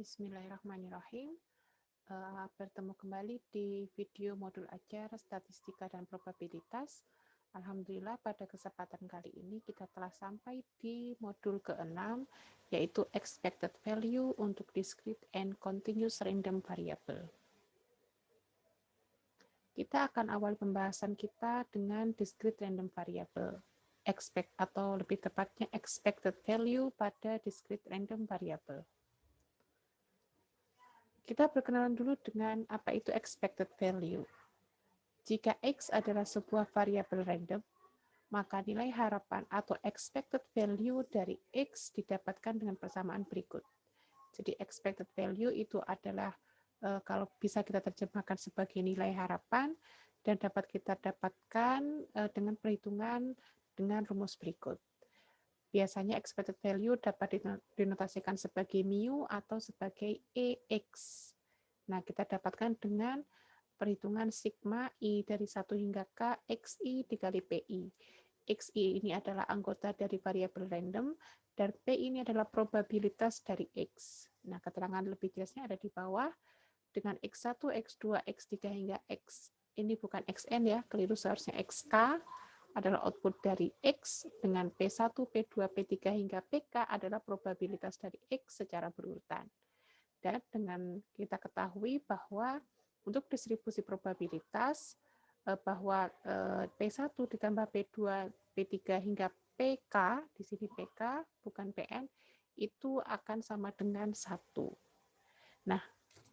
Bismillahirrahmanirrahim. Bertemu kembali di video modul ajar statistika dan probabilitas. Alhamdulillah pada kesempatan kali ini kita telah sampai di modul ke-6, yaitu expected value untuk discrete and continuous random variable. Kita akan awal pembahasan kita dengan discrete random variable. Atau lebih tepatnya expected value pada discrete random variable. Kita berkenalan dulu dengan apa itu expected value. Jika X adalah sebuah variabel random, maka nilai harapan atau expected value dari X didapatkan dengan persamaan berikut. Jadi expected value itu adalah kalau bisa kita terjemahkan sebagai nilai harapan dan dapat kita dapatkan dengan perhitungan dengan rumus berikut. Biasanya expected value dapat dinotasikan sebagai mu atau sebagai EX. Nah, kita dapatkan dengan perhitungan sigma I dari 1 hingga K XI dikali PI. XI ini adalah anggota dari variabel random, dan P ini adalah probabilitas dari X. Nah, keterangan lebih jelasnya ada di bawah. Dengan X1, X2, X3 hingga X. Ini bukan XN ya, keliru seharusnya XK. Adalah output dari X dengan P1, P2, P3 hingga PK adalah probabilitas dari X secara berurutan. Dan dengan kita ketahui bahwa untuk distribusi probabilitas bahwa P1 ditambah P2, P3 hingga PK, di sini PK bukan PN, itu akan sama dengan 1. Nah,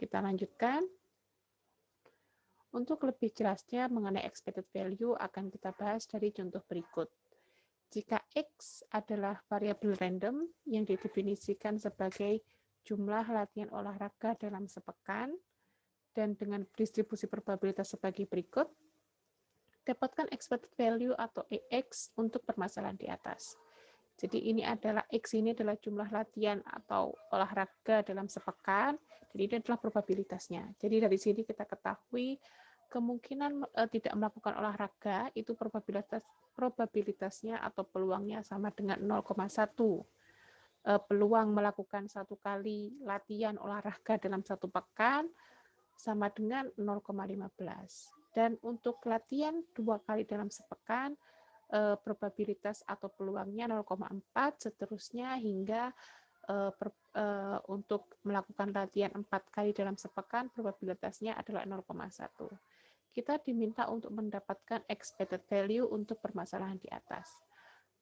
kita lanjutkan. Untuk lebih jelasnya mengenai expected value akan kita bahas dari contoh berikut. Jika X adalah variabel random yang didefinisikan sebagai jumlah latihan olahraga dalam sepekan dan dengan distribusi probabilitas sebagai berikut, dapatkan expected value atau EX untuk permasalahan di atas. Jadi ini adalah X ini adalah jumlah latihan atau olahraga dalam sepekan, jadi ini adalah probabilitasnya. Jadi dari sini kita ketahui kemungkinan tidak melakukan olahraga itu probabilitasnya atau peluangnya sama dengan 0,1. Peluang melakukan 1 kali latihan olahraga dalam 1 pekan sama dengan 0,15. Dan untuk latihan 2 kali dalam sepekan, probabilitas atau peluangnya 0,4, seterusnya hingga untuk melakukan latihan 4 kali dalam sepekan, probabilitasnya adalah 0,1. Kita diminta untuk mendapatkan expected value untuk permasalahan di atas.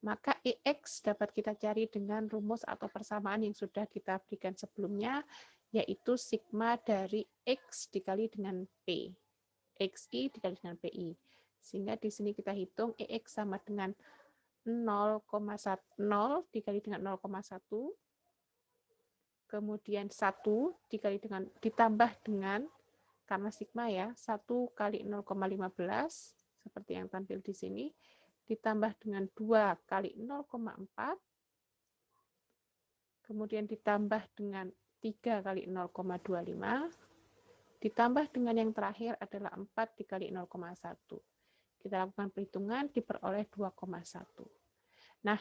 Maka EX dapat kita cari dengan rumus atau persamaan yang sudah kita berikan sebelumnya, yaitu sigma dari X dikali dengan P. XI dikali dengan PI. Sehingga di sini kita hitung EX sama dengan 0,0 dikali dengan 0,1, kemudian 1 dikali dengan ditambah dengan, karena sigma ya, 1 kali 0,15, seperti yang tampil di sini, ditambah dengan 2 kali 0,4, kemudian ditambah dengan 3 kali 0,25, ditambah dengan yang terakhir adalah 4 dikali 0,1. Kita lakukan perhitungan, diperoleh 2,1. Nah,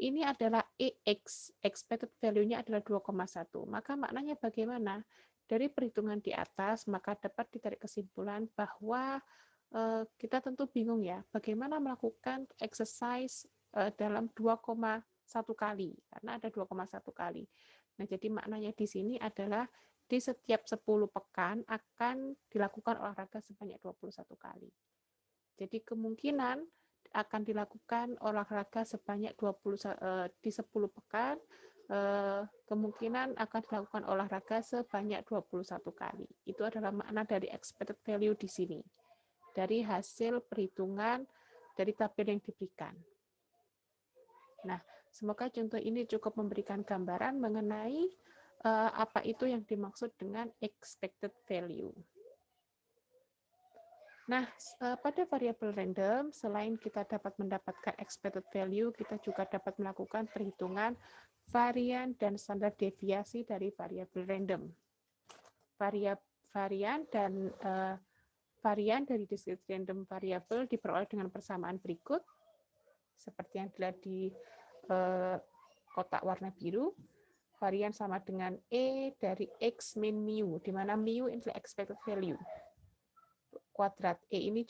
ini adalah EX, expected value-nya adalah 2,1. Maka maknanya bagaimana? Dari perhitungan di atas, maka dapat ditarik kesimpulan bahwa kita tentu bingung ya, bagaimana melakukan exercise dalam 2,1 kali, karena ada 2,1 kali. Nah, jadi maknanya di sini adalah di setiap 10 pekan akan dilakukan olahraga sebanyak 21 kali. Jadi kemungkinan akan dilakukan olahraga sebanyak 20 di 10 pekan, kemungkinan akan dilakukan olahraga sebanyak 21 kali. Itu adalah makna dari expected value di sini, dari hasil perhitungan dari tabel yang diberikan. Nah, semoga contoh ini cukup memberikan gambaran mengenai apa itu yang dimaksud dengan expected value. Nah, pada variabel random, selain kita dapat mendapatkan expected value, kita juga dapat melakukan perhitungan varian dan standar deviasi dari variabel random. Varian dari discrete random variable diperoleh dengan persamaan berikut, seperti yang dilihat di kotak warna biru. varian sama dengan E dari X min mu, di mana mu adalah expected value. Kuadrat E ini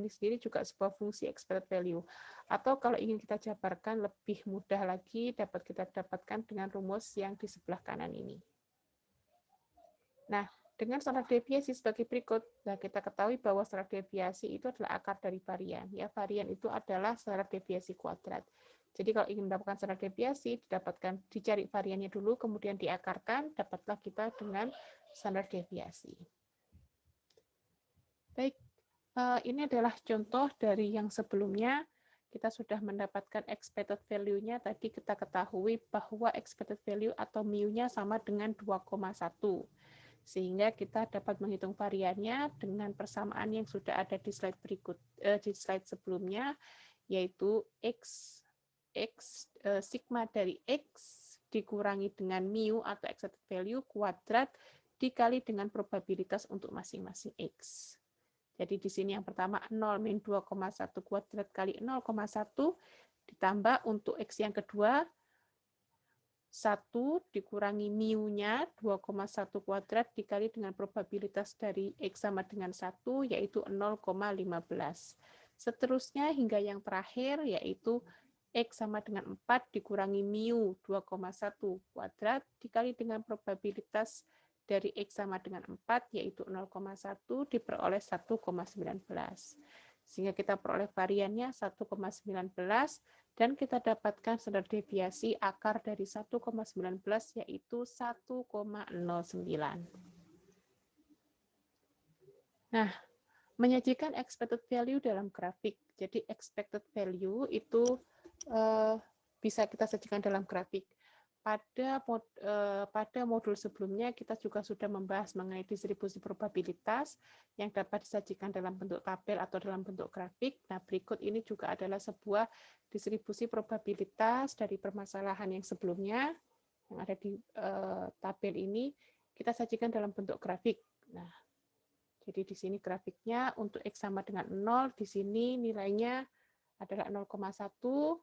sendiri juga sebuah fungsi expected value. Atau kalau ingin kita jabarkan lebih mudah lagi, dapat kita dapatkan dengan rumus yang di sebelah kanan ini. Nah, dengan standar deviasi sebagai berikut, nah kita ketahui bahwa standar deviasi itu adalah akar dari varian. Ya, varian itu adalah standar deviasi kuadrat. Jadi kalau ingin mendapatkan standar deviasi, dicari variannya dulu, kemudian diakarkan, dapatlah kita dengan standar deviasi. Baik, ini adalah contoh dari yang sebelumnya. Kita sudah mendapatkan expected value-nya. Tadi kita ketahui bahwa expected value atau mu-nya sama dengan 2,1. Sehingga kita dapat menghitung variannya dengan persamaan yang sudah ada di slide di slide sebelumnya, yaitu sigma dari X dikurangi dengan mu atau expected value kuadrat dikali dengan probabilitas untuk masing-masing X. Jadi di sini yang pertama 0 min 2,1 kuadrat kali 0,1 ditambah untuk X yang kedua 1 dikurangi mu-nya 2,1 kuadrat dikali dengan probabilitas dari X sama dengan 1 yaitu 0,15. Seterusnya hingga yang terakhir yaitu X sama dengan 4 dikurangi mu 2,1 kuadrat dikali dengan probabilitas dari X sama dengan 4, yaitu 0,1 diperoleh 1,19. Sehingga kita peroleh variannya 1,19, dan kita dapatkan standar deviasi akar dari 1,19, yaitu 1,09. Nah, menyajikan expected value dalam grafik. Jadi expected value itu bisa kita sajikan dalam grafik. Pada modul sebelumnya kita juga sudah membahas mengenai distribusi probabilitas yang dapat disajikan dalam bentuk tabel atau dalam bentuk grafik. Nah, berikut ini juga adalah sebuah distribusi probabilitas dari permasalahan yang sebelumnya yang ada di tabel ini kita sajikan dalam bentuk grafik. Nah, jadi di sini grafiknya untuk X sama dengan 0, di sini nilainya adalah 0,1.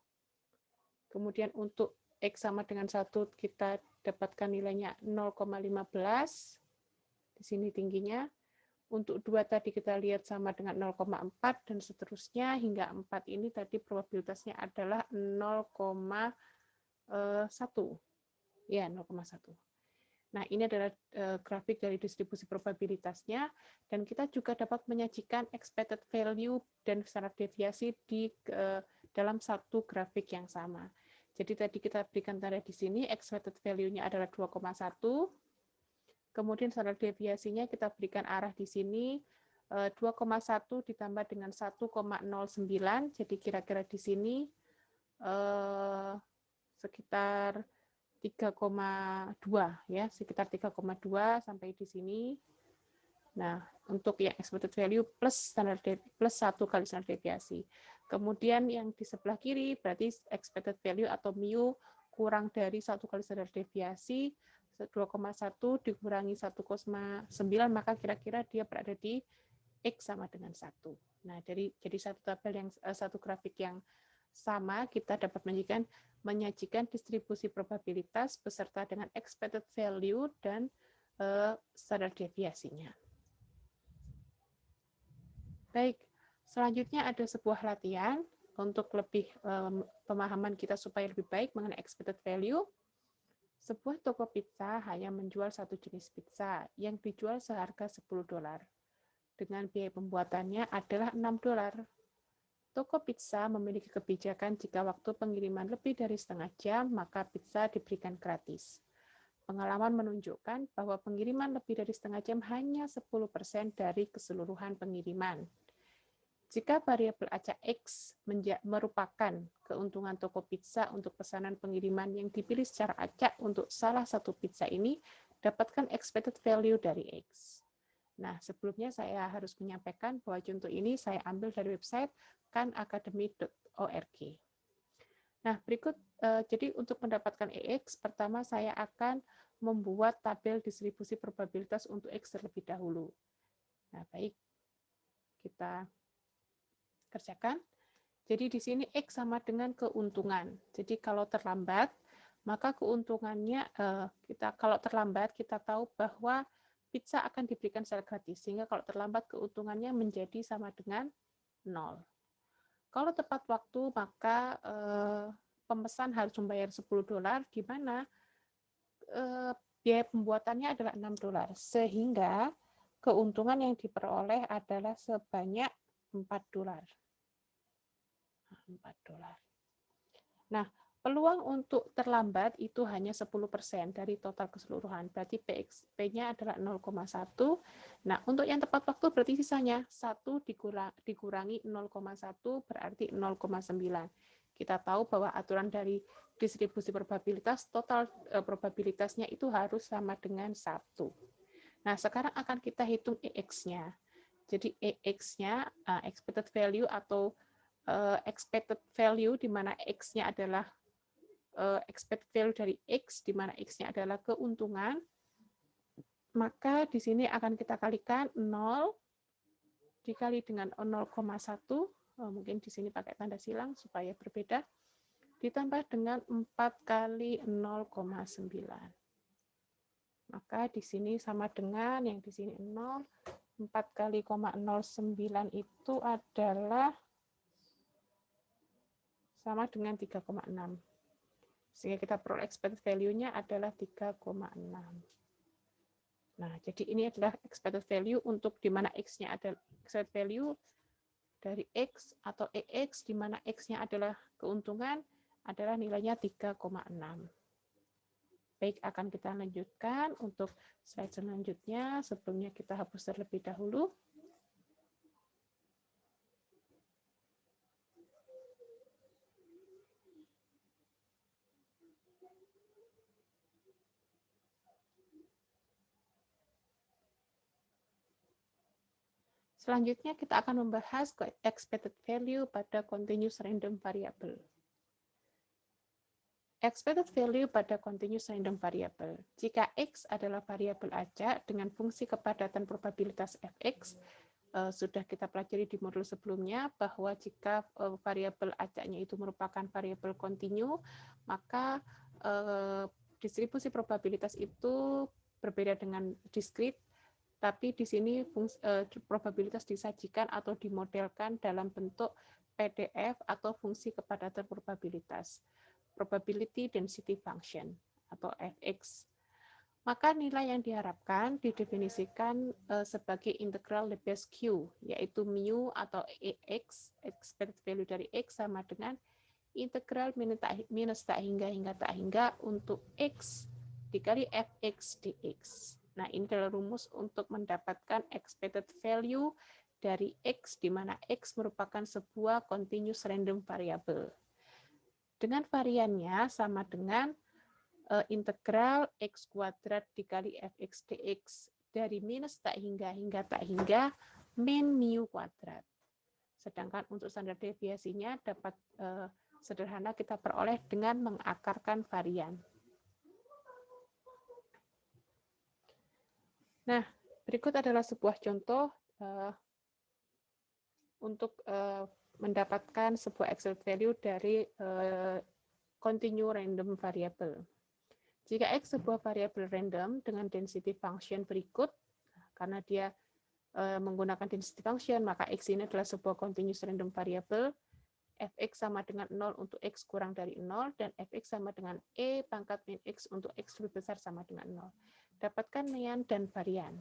Kemudian untuk X sama dengan 1 kita dapatkan nilainya 0,15. Di sini tingginya. Untuk 2 tadi kita lihat sama dengan 0,4 dan seterusnya hingga 4 ini tadi probabilitasnya adalah 0,1. Ya, 0,1. Nah, ini adalah grafik dari distribusi probabilitasnya, dan kita juga dapat menyajikan expected value dan standar deviasi di dalam satu grafik yang sama. Jadi tadi kita berikan tanda di sini, expected value-nya adalah 2,1, kemudian standar deviasinya kita berikan arah di sini, 2,1 ditambah dengan 1,09, jadi kira-kira di sini sekitar 3,2 ya, sekitar 3,2 sampai di sini. Nah, untuk yang expected value plus 1 kali standar deviasi. Kemudian yang di sebelah kiri berarti expected value atau mu kurang dari 1 kali standar deviasi, 2,1 dikurangi 1,9, maka kira-kira dia berada di X sama dengan 1. Nah, jadi satu tabel yang satu grafik yang sama, kita dapat menyajikan distribusi probabilitas beserta dengan expected value dan standar deviasinya. Baik, selanjutnya ada sebuah latihan untuk lebih pemahaman kita supaya lebih baik mengenai expected value. Sebuah toko pizza hanya menjual satu jenis pizza yang dijual seharga $10. Dengan biaya pembuatannya adalah $6. Toko pizza memiliki kebijakan jika waktu pengiriman lebih dari setengah jam, maka pizza diberikan gratis. Pengalaman menunjukkan bahwa pengiriman lebih dari setengah jam hanya 10% dari keseluruhan pengiriman. Jika variabel acak X merupakan keuntungan toko pizza untuk pesanan pengiriman yang dipilih secara acak untuk salah satu pizza ini, dapatkan expected value dari X. Nah, sebelumnya saya harus menyampaikan bahwa contoh ini saya ambil dari website khanacademy.org. Nah, berikut, jadi untuk mendapatkan EX, pertama saya akan membuat tabel distribusi probabilitas untuk X terlebih dahulu. Nah, baik, kita kerjakan. Jadi di sini X sama dengan keuntungan. Jadi kalau terlambat, maka keuntungannya kita kalau terlambat kita tahu bahwa pizza akan diberikan secara gratis, sehingga kalau terlambat keuntungannya menjadi sama dengan 0. Kalau tepat waktu, maka pemesan harus membayar $10, di mana biaya pembuatannya adalah $6, sehingga keuntungan yang diperoleh adalah sebanyak $4. $4. Nah, peluang untuk terlambat itu hanya 10% dari total keseluruhan. Berarti PXP-nya adalah 0,1. Nah, untuk yang tepat waktu berarti sisanya 1 dikurangi 0,1 berarti 0,9. Kita tahu bahwa aturan dari distribusi probabilitas, total probabilitasnya itu harus sama dengan 1. Nah, sekarang akan kita hitung EX-nya. Jadi EX-nya, expected value atau expected value di mana X-nya adalah expected value dari X, di mana X-nya adalah keuntungan, maka di sini akan kita kalikan 0 dikali dengan 0,1, mungkin di sini pakai tanda silang supaya berbeda, ditambah dengan 4 kali 0,9. Maka di sini sama dengan yang di sini 0, 4 kali 0,09 itu adalah sama dengan 3,6. Sehingga kita peroleh expected value-nya adalah 3,6. Nah, jadi ini adalah expected value untuk di mana X-nya adalah expected value dari X atau EX, di mana X-nya adalah keuntungan, adalah nilainya 3,6. Baik, akan kita lanjutkan untuk slide selanjutnya. Sebelumnya kita hapus terlebih dahulu. Selanjutnya kita akan membahas expected value pada continuous random variable. Expected value pada continuous random variable. Jika X adalah variabel acak dengan fungsi kepadatan probabilitas Fx, sudah kita pelajari di modul sebelumnya bahwa jika variabel acaknya itu merupakan variabel kontinu, maka distribusi probabilitas itu berbeda dengan diskrit. Tapi di sini probabilitas disajikan atau dimodelkan dalam bentuk PDF atau fungsi kepadatan probabilitas, probability density function atau Fx. Maka nilai yang diharapkan didefinisikan sebagai integral Lebesgue Q, yaitu mu atau Ex, expected value dari X sama dengan integral minus tak hingga tak hingga untuk X dikali Fx dx. Nah, ini adalah rumus untuk mendapatkan expected value dari X, di mana X merupakan sebuah continuous random variable. Dengan variannya sama dengan integral X kuadrat dikali Fx dx dari minus tak hingga tak hingga min mu kuadrat. Sedangkan untuk standar deviasinya dapat sederhana kita peroleh dengan mengakarkan varian. Nah, berikut adalah sebuah contoh untuk mendapatkan sebuah expected value dari continue random variable. Jika X sebuah variabel random dengan density function berikut, karena dia menggunakan density function, maka X ini adalah sebuah continuous random variable, Fx sama dengan 0 untuk X kurang dari 0, dan Fx sama dengan E pangkat min X untuk X lebih besar sama dengan 0. Dapatkan mean dan varian.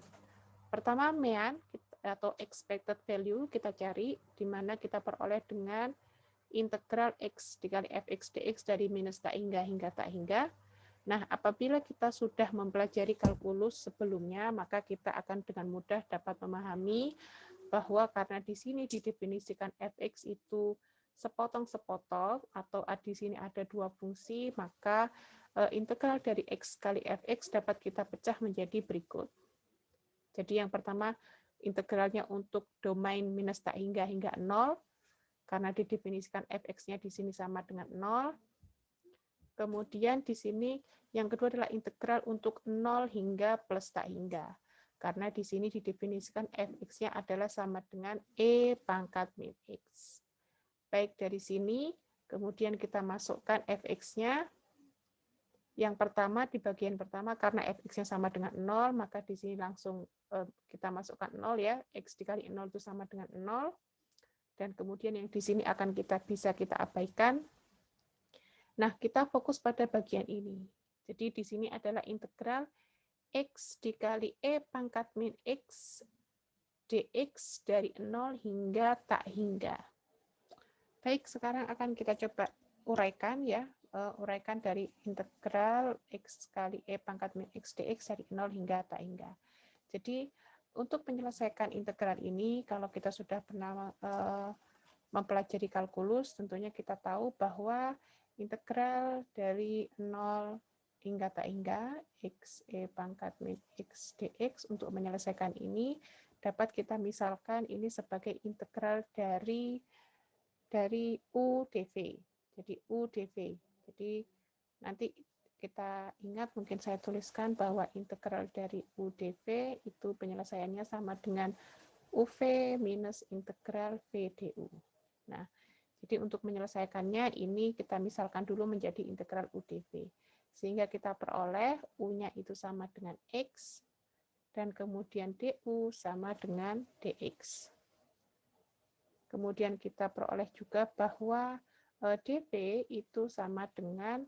Pertama, mean atau expected value kita cari, di mana kita peroleh dengan integral X dikali Fx dx dari minus tak hingga tak hingga. Nah, apabila kita sudah mempelajari kalkulus sebelumnya, maka kita akan dengan mudah dapat memahami bahwa karena di sini didefinisikan Fx itu sepotong-sepotong, atau di sini ada dua fungsi, maka integral dari X kali Fx dapat kita pecah menjadi berikut. Jadi yang pertama, integralnya untuk domain minus tak hingga 0, karena didefinisikan Fx-nya di sini sama dengan 0. Kemudian di sini yang kedua adalah integral untuk 0 hingga plus tak hingga. Karena di sini didefinisikan Fx-nya adalah sama dengan E pangkat min X. Baik, dari sini, kemudian kita masukkan Fx-nya. Yang pertama, di bagian pertama, karena fx-nya sama dengan 0, maka di sini langsung kita masukkan 0 ya, x dikali 0 itu sama dengan 0, dan kemudian yang di sini akan bisa kita abaikan. Nah, kita fokus pada bagian ini. Jadi di sini adalah integral x dikali e pangkat min x dx dari 0 hingga tak hingga. Baik, sekarang akan kita coba uraikan ya, uraikan dari integral x kali e pangkat min x dx dari 0 hingga tak hingga. Jadi untuk menyelesaikan integral ini, kalau kita sudah pernah mempelajari kalkulus, tentunya kita tahu bahwa integral dari 0 hingga tak hingga x e pangkat min x dx, untuk menyelesaikan ini dapat kita misalkan ini sebagai integral dari U dv. Jadi U dv. Jadi nanti kita ingat, mungkin saya tuliskan bahwa integral dari U dv itu penyelesaiannya sama dengan UV minus integral V du. Nah, jadi untuk menyelesaikannya ini kita misalkan dulu menjadi integral U dv. Sehingga kita peroleh U-nya itu sama dengan X, dan kemudian du sama dengan dx. Kemudian kita peroleh juga bahwa dv itu sama dengan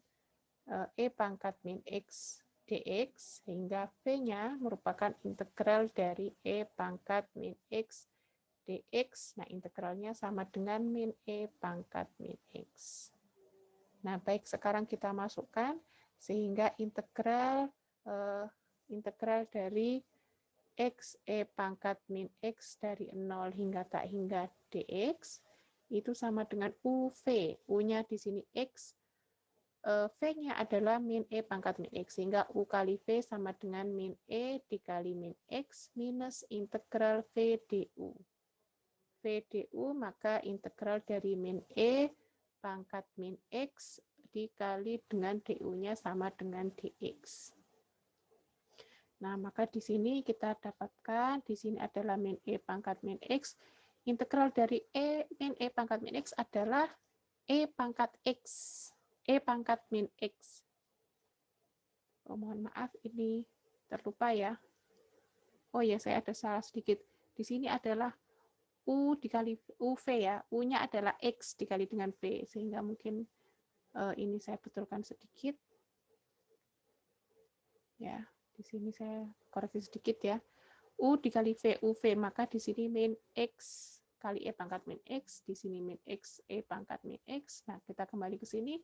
e pangkat min x dx, sehingga v-nya merupakan integral dari e pangkat min x dx. Nah, integralnya sama dengan min e pangkat min x. Nah, baik, sekarang kita masukkan, sehingga integral dari x e pangkat min x dari 0 hingga tak hingga dx itu sama dengan UV. U-nya di sini x, V-nya adalah min e pangkat min x, sehingga U kali V sama dengan min e dikali min x minus integral V du. V du, maka integral dari min e pangkat min x dikali dengan du-nya sama dengan dx. Nah, maka di sini kita dapatkan, di sini adalah min e pangkat min x. Integral dari min e pangkat min x adalah e pangkat x, e pangkat min x. Oh, mohon maaf, ini terlupa ya. Oh ya, saya ada salah sedikit. Di sini adalah U dikali UV ya. U-nya adalah X dikali dengan V. Sehingga mungkin ini saya betulkan sedikit. Ya. Di sini saya koreksi sedikit ya. U dikali V, UV, maka di sini min X kali E pangkat min X, di sini min X, E pangkat min X. Nah, kita kembali ke sini,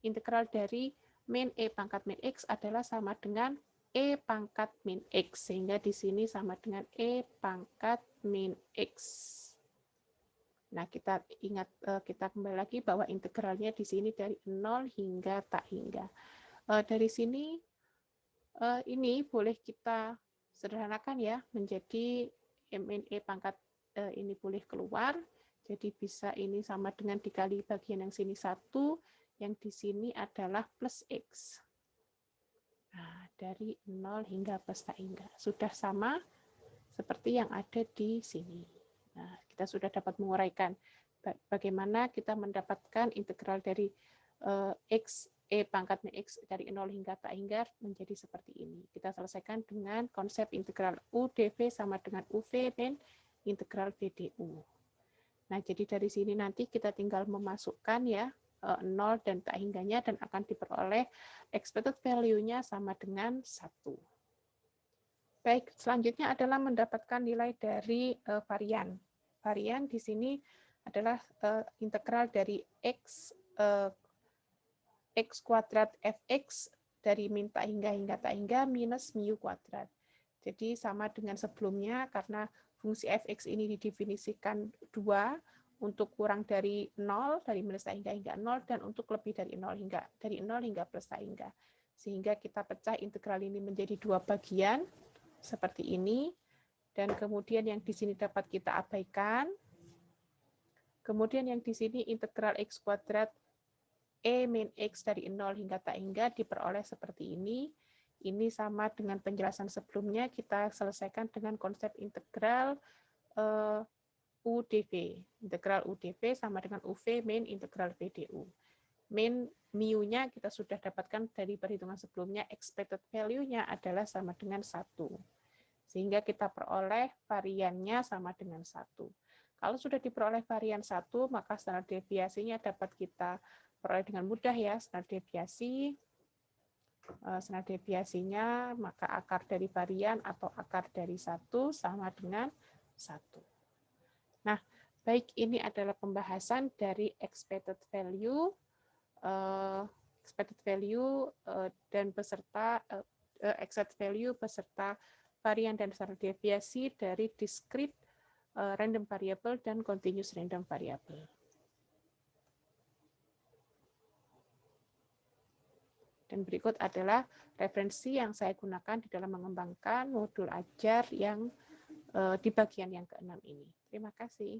integral dari min E pangkat min X adalah sama dengan E pangkat min X, sehingga di sini sama dengan E pangkat min X. Nah, kita ingat, kita kembali lagi bahwa integralnya di sini dari 0 hingga tak hingga. Dari sini, ini boleh kita sederhanakan ya, menjadi min e pangkat ini boleh keluar, jadi bisa ini sama dengan dikali bagian yang sini 1, yang di sini adalah plus X. Nah, dari 0 hingga plus tak hingga. Sudah sama seperti yang ada di sini. Nah, kita sudah dapat menguraikan bagaimana kita mendapatkan integral dari X E pangkat min X dari 0 hingga tak hingga menjadi seperti ini. Kita selesaikan dengan konsep integral U dV sama dengan UV min integral V du. Nah, jadi dari sini nanti kita tinggal memasukkan ya 0 dan tak hingganya, dan akan diperoleh expected value-nya sama dengan 1. Baik, selanjutnya adalah mendapatkan nilai dari varian. Varian di sini adalah integral dari x kuadrat fx dari min tak hingga tak hingga minus mu kuadrat. Jadi sama dengan sebelumnya, karena fungsi fx ini didefinisikan 2 untuk kurang dari 0, dari minus tak hingga 0, dan untuk lebih dari 0 hingga plus tak hingga. Sehingga kita pecah integral ini menjadi 2 bagian seperti ini, dan kemudian yang di sini dapat kita abaikan. Kemudian yang di sini integral x kuadrat E min X dari 0 hingga tak hingga diperoleh seperti ini. Ini sama dengan penjelasan sebelumnya, kita selesaikan dengan konsep integral UdV. Integral UdV sama dengan UV min integral V du. Mean mu-nya kita sudah dapatkan dari perhitungan sebelumnya, expected value-nya adalah sama dengan 1. Sehingga kita peroleh variannya sama dengan 1. Kalau sudah diperoleh varian 1, maka standar deviasinya dapat kita peroleh dengan mudah ya. Standar deviasinya maka akar dari varian atau akar dari 1 sama dengan 1. Nah, baik ini adalah pembahasan dari expected value dan beserta expected value beserta varian dan standar deviasi dari discrete random variable dan continuous random variable. Dan berikut adalah referensi yang saya gunakan di dalam mengembangkan modul ajar yang di bagian yang ke-6 ini. Terima kasih.